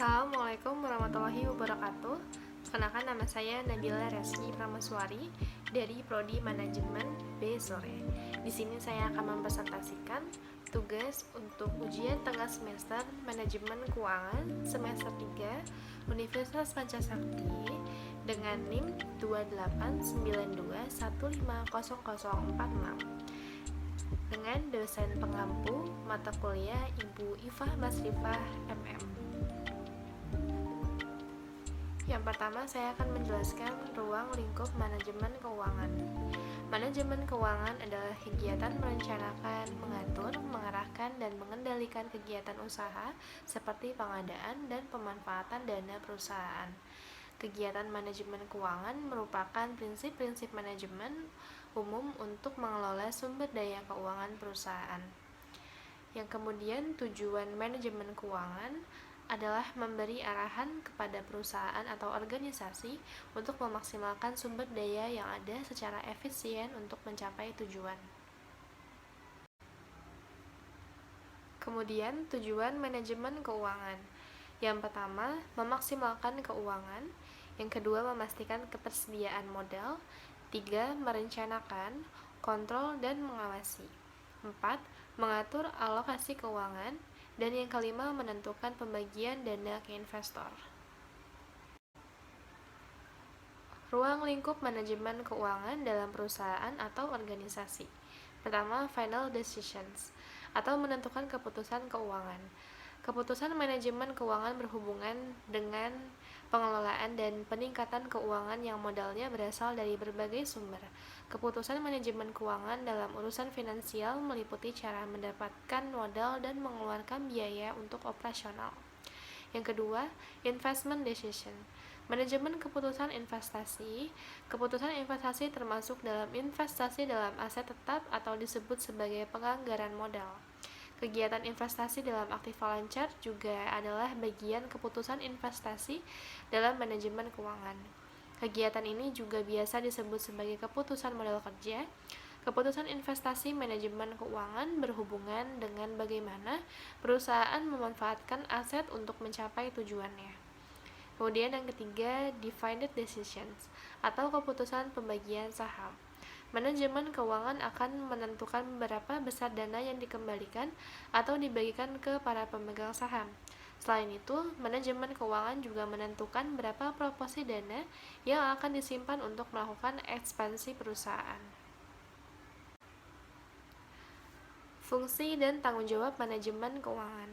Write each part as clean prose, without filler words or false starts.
Assalamualaikum warahmatullahi wabarakatuh. Perkenalkan, nama saya Nabila Reski Pramaswari dari Prodi Manajemen B Sore. Di sini saya akan mempresentasikan tugas untuk ujian tengah semester Manajemen Keuangan semester 3 Universitas Pancasakti dengan NIM 2892150046 dengan dosen pengampu mata kuliah Ibu Ifah Masrifah MM. Yang pertama, saya akan menjelaskan ruang lingkup manajemen keuangan. Manajemen keuangan adalah kegiatan merencanakan, mengatur, mengarahkan, dan mengendalikan kegiatan usaha seperti pengadaan dan pemanfaatan dana perusahaan. Kegiatan manajemen keuangan merupakan prinsip-prinsip manajemen umum untuk mengelola sumber daya keuangan perusahaan. Yang kemudian, tujuan manajemen keuangan adalah memberi arahan kepada perusahaan atau organisasi untuk memaksimalkan sumber daya yang ada secara efisien untuk mencapai tujuan. Kemudian, tujuan manajemen keuangan. Yang pertama, memaksimalkan keuangan. Yang kedua, memastikan ketersediaan modal. 3. Merencanakan, kontrol, dan mengawasi. 4. Mengatur alokasi keuangan. Dan yang kelima, menentukan pembagian dana ke investor. Ruang lingkup manajemen keuangan dalam perusahaan atau organisasi. Pertama, final decisions, atau menentukan keputusan keuangan. Keputusan manajemen keuangan berhubungan dengan pengelolaan dan peningkatan keuangan yang modalnya berasal dari berbagai sumber. Keputusan manajemen keuangan dalam urusan finansial meliputi cara mendapatkan modal dan mengeluarkan biaya untuk operasional. Yang kedua, investment decision. Manajemen keputusan investasi. Keputusan investasi termasuk dalam investasi dalam aset tetap atau disebut sebagai penganggaran modal. Kegiatan investasi dalam aktiva lancar juga adalah bagian keputusan investasi dalam manajemen keuangan. Kegiatan ini juga biasa disebut sebagai keputusan modal kerja. Keputusan investasi manajemen keuangan berhubungan dengan bagaimana perusahaan memanfaatkan aset untuk mencapai tujuannya. Kemudian yang ketiga, divided decisions, atau keputusan pembagian saham. Manajemen keuangan akan menentukan berapa besar dana yang dikembalikan atau dibagikan ke para pemegang saham. Selain itu, manajemen keuangan juga menentukan berapa proporsi dana yang akan disimpan untuk melakukan ekspansi perusahaan. Fungsi dan tanggung jawab manajemen keuangan.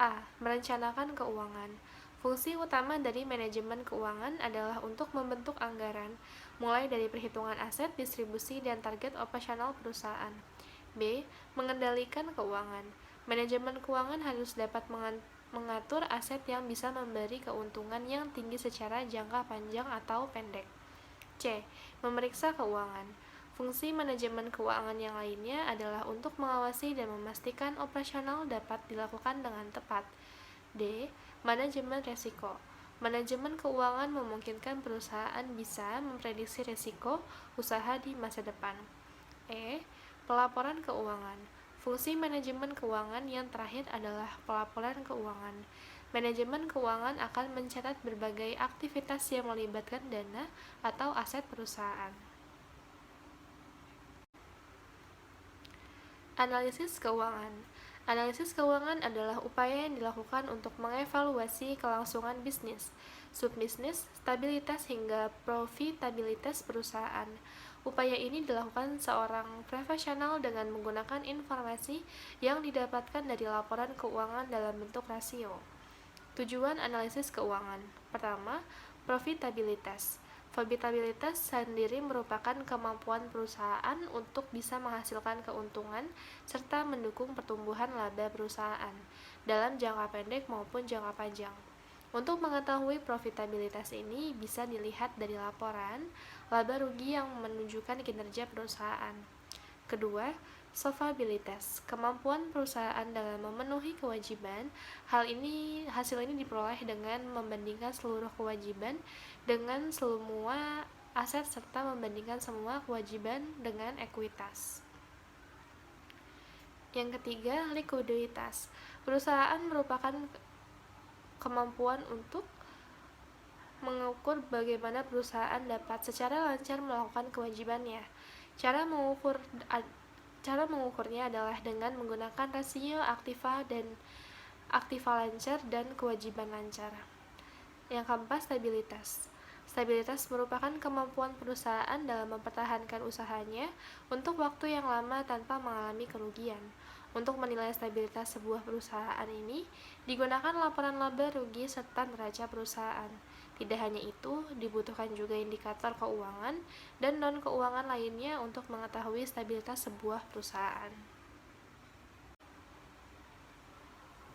A. Merencanakan keuangan. Fungsi utama dari manajemen keuangan adalah untuk membentuk anggaran, mulai dari perhitungan aset, distribusi, dan target operasional perusahaan. B. Mengendalikan keuangan. Manajemen keuangan harus dapat mengatur aset yang bisa memberi keuntungan yang tinggi secara jangka panjang atau pendek. C. Memeriksa keuangan. Fungsi manajemen keuangan yang lainnya adalah untuk mengawasi dan memastikan operasional dapat dilakukan dengan tepat. D. Manajemen risiko. Manajemen keuangan memungkinkan perusahaan bisa memprediksi risiko usaha di masa depan. E. Pelaporan keuangan. Fungsi manajemen keuangan yang terakhir adalah pelaporan keuangan. Manajemen keuangan akan mencatat berbagai aktivitas yang melibatkan dana atau aset perusahaan. Analisis keuangan. Analisis keuangan adalah upaya yang dilakukan untuk mengevaluasi kelangsungan bisnis, subbisnis, stabilitas hingga profitabilitas perusahaan. Upaya ini dilakukan seorang profesional dengan menggunakan informasi yang didapatkan dari laporan keuangan dalam bentuk rasio. Tujuan analisis keuangan. Pertama, profitabilitas. Profitabilitas sendiri merupakan kemampuan perusahaan untuk bisa menghasilkan keuntungan serta mendukung pertumbuhan laba perusahaan dalam jangka pendek maupun jangka panjang. Untuk mengetahui profitabilitas ini bisa dilihat dari laporan laba rugi yang menunjukkan kinerja perusahaan. Kedua, solvabilitas, kemampuan perusahaan dalam memenuhi kewajiban. Hasil ini diperoleh dengan membandingkan seluruh kewajiban dengan semua aset serta membandingkan semua kewajiban dengan ekuitas. Yang ketiga, likuiditas. Perusahaan merupakan kemampuan untuk mengukur bagaimana perusahaan dapat secara lancar melakukan kewajibannya. Cara mengukurnya adalah dengan menggunakan rasio aktiva lancar dan kewajiban lancar. Yang keempat, stabilitas. Stabilitas merupakan kemampuan perusahaan dalam mempertahankan usahanya untuk waktu yang lama tanpa mengalami kerugian. Untuk menilai stabilitas sebuah perusahaan ini, digunakan laporan laba rugi serta neraca perusahaan. Tidak hanya itu, dibutuhkan juga indikator keuangan dan non-keuangan lainnya untuk mengetahui stabilitas sebuah perusahaan.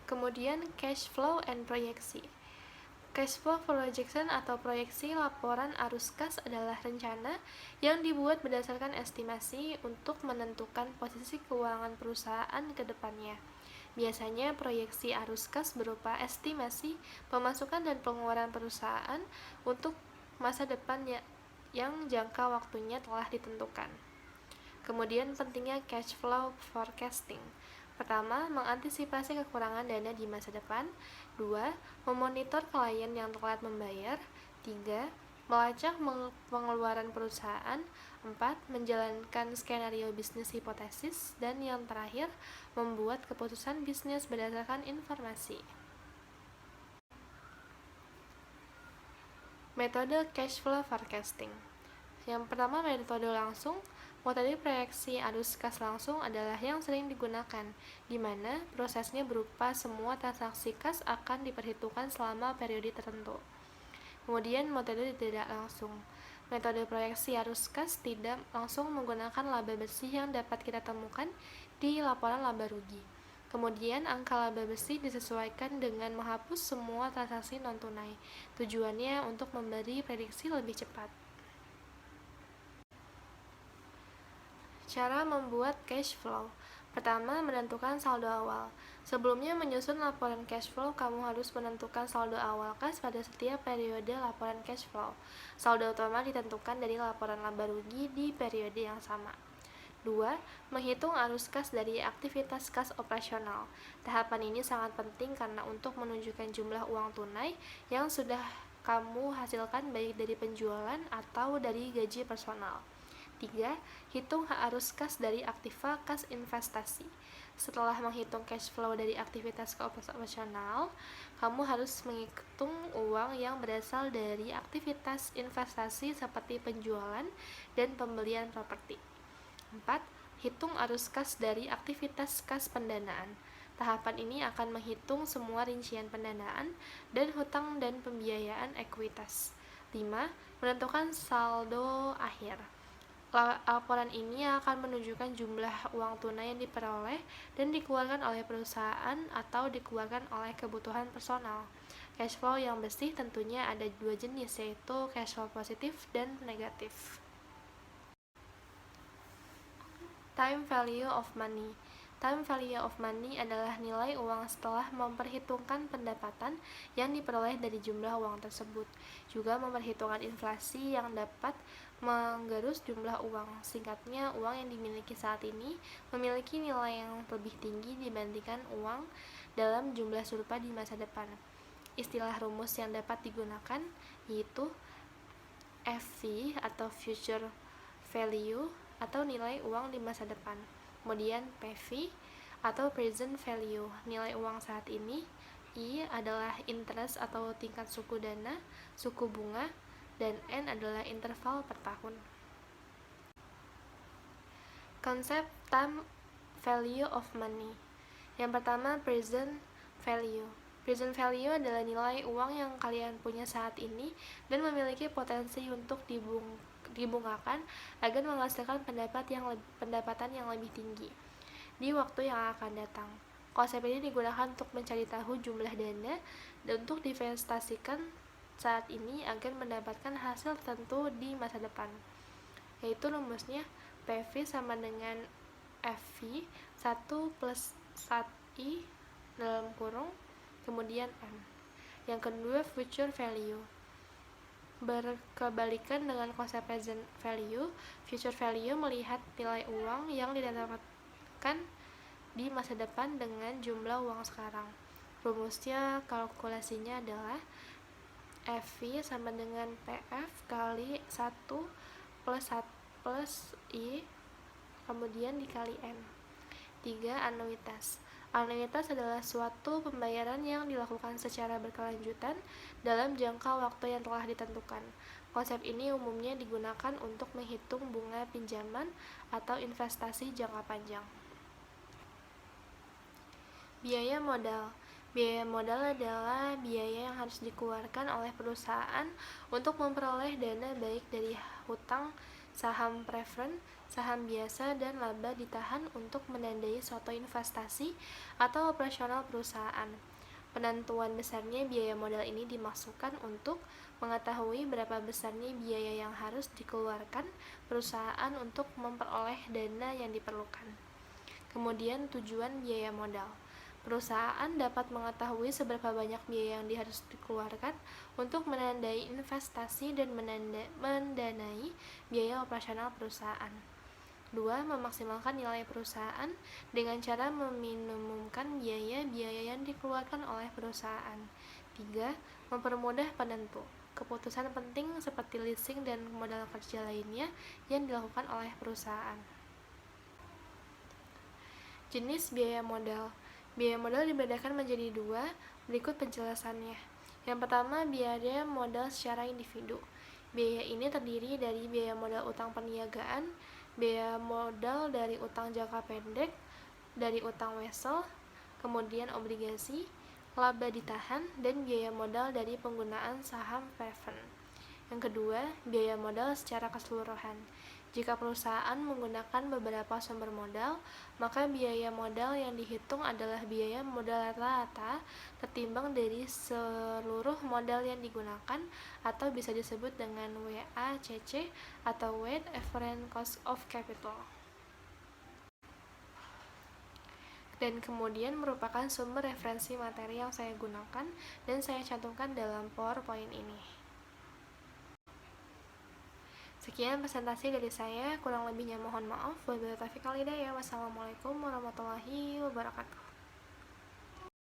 Kemudian, cash flow and proyeksi. Cash flow projection atau proyeksi laporan arus kas adalah rencana yang dibuat berdasarkan estimasi untuk menentukan posisi keuangan perusahaan ke depannya. Biasanya proyeksi arus kas berupa estimasi pemasukan dan pengeluaran perusahaan untuk masa depan yang jangka waktunya telah ditentukan. Kemudian pentingnya cash flow forecasting. Pertama, mengantisipasi kekurangan dana di masa depan. 2. Memonitor klien yang telat membayar. 3. Melacak pengeluaran perusahaan. 4. Menjalankan skenario bisnis hipotesis. Dan yang terakhir, membuat keputusan bisnis berdasarkan informasi. Metode cash flow forecasting. Yang pertama, metode langsung. Metode proyeksi arus kas langsung adalah yang sering digunakan, di mana prosesnya berupa semua transaksi kas akan diperhitungkan selama periode tertentu. Kemudian, metode tidak langsung. Metode proyeksi arus kas tidak langsung menggunakan laba bersih yang dapat kita temukan di laporan laba rugi. Kemudian, angka laba bersih disesuaikan dengan menghapus semua transaksi non-tunai. Tujuannya untuk memberi prediksi lebih cepat. Cara membuat cash flow. Pertama, menentukan saldo awal. Sebelumnya menyusun laporan cash flow, kamu harus menentukan saldo awal kas pada setiap periode laporan cash flow. Saldo utama ditentukan dari laporan laba rugi di periode yang sama. 2. Menghitung arus kas dari aktivitas kas operasional. Tahapan ini sangat penting karena untuk menunjukkan jumlah uang tunai yang sudah kamu hasilkan baik dari penjualan atau dari gaji personal. 3. Hitung arus kas dari aktiva kas investasi. Setelah menghitung cash flow dari aktivitas operasional, kamu harus menghitung uang yang berasal dari aktivitas investasi seperti penjualan dan pembelian properti. 4. Hitung arus kas dari aktivitas kas pendanaan. Tahapan ini akan menghitung semua rincian pendanaan dan hutang dan pembiayaan ekuitas. 5. Menentukan saldo akhir. Laporan ini akan menunjukkan jumlah uang tunai yang diperoleh dan dikeluarkan oleh perusahaan atau dikeluarkan oleh kebutuhan personal. Cash flow yang bersih tentunya ada 2 jenis, yaitu cash flow positif dan negatif. Time value of money. Time value of money adalah nilai uang setelah memperhitungkan pendapatan yang diperoleh dari jumlah uang tersebut. Juga memperhitungkan inflasi yang dapat menggerus jumlah uang. Singkatnya, uang yang dimiliki saat ini memiliki nilai yang lebih tinggi dibandingkan uang dalam jumlah serupa di masa depan. Istilah rumus yang dapat digunakan yaitu FV atau future value atau nilai uang di masa depan. Kemudian PV atau present value, nilai uang saat ini. I adalah interest atau tingkat suku dana, suku bunga, dan N adalah interval per tahun. Konsep time value of money. Yang pertama, present value. Present value adalah nilai uang yang kalian punya saat ini dan memiliki potensi untuk dibungkakan agar menghasilkan pendapatan yang lebih tinggi di waktu yang akan datang. Konsep ini digunakan untuk mencari tahu jumlah dana dan untuk divestasikan saat ini agar mendapatkan hasil tertentu di masa depan. Yaitu rumusnya PV sama dengan FV 1 plus 1I dalam kurung kemudian M. Yang kedua, future value. Berkebalikan dengan konsep present value, future value melihat nilai uang yang didapatkan di masa depan dengan jumlah uang sekarang. Rumusnya, kalkulasinya adalah FV sama dengan PF kali 1 plus I kemudian dikali N. 3. Anuitas. Anuitas adalah suatu pembayaran yang dilakukan secara berkelanjutan dalam jangka waktu yang telah ditentukan. Konsep ini umumnya digunakan untuk menghitung bunga pinjaman atau investasi jangka panjang. Biaya modal. Biaya modal adalah biaya yang harus dikeluarkan oleh perusahaan untuk memperoleh dana baik dari hutang, saham preferen, saham biasa, dan laba ditahan untuk menandai suatu investasi atau operasional perusahaan. Penentuan besarnya biaya modal ini dimaksudkan untuk mengetahui berapa besarnya biaya yang harus dikeluarkan perusahaan untuk memperoleh dana yang diperlukan. Kemudian tujuan biaya modal. Perusahaan dapat mengetahui seberapa banyak biaya yang harus dikeluarkan untuk menandai investasi dan mendanai biaya operasional perusahaan. 2. Memaksimalkan nilai perusahaan dengan cara meminimumkan biaya-biaya yang dikeluarkan oleh perusahaan. 3. Mempermudah penentu keputusan penting seperti leasing dan modal kerja lainnya yang dilakukan oleh perusahaan. Jenis biaya modal. Biaya modal dibedakan menjadi 2, berikut penjelasannya. Yang pertama, biaya modal secara individu. Biaya ini terdiri dari biaya modal utang perniagaan, biaya modal dari utang jangka pendek, dari utang wesel, kemudian obligasi, laba ditahan, dan biaya modal dari penggunaan saham preferen. Yang kedua, biaya modal secara keseluruhan. Jika perusahaan menggunakan beberapa sumber modal, maka biaya modal yang dihitung adalah biaya modal rata-rata ketimbang dari seluruh modal yang digunakan, atau bisa disebut dengan WACC atau Weighted Average Cost of Capital. Dan kemudian merupakan sumber referensi materi yang saya gunakan dan saya cantumkan dalam PowerPoint ini. Sekian presentasi dari saya, kurang lebihnya mohon maaf. Wabillahi taufiq wal hidayah. Wassalamualaikum warahmatullahi wabarakatuh.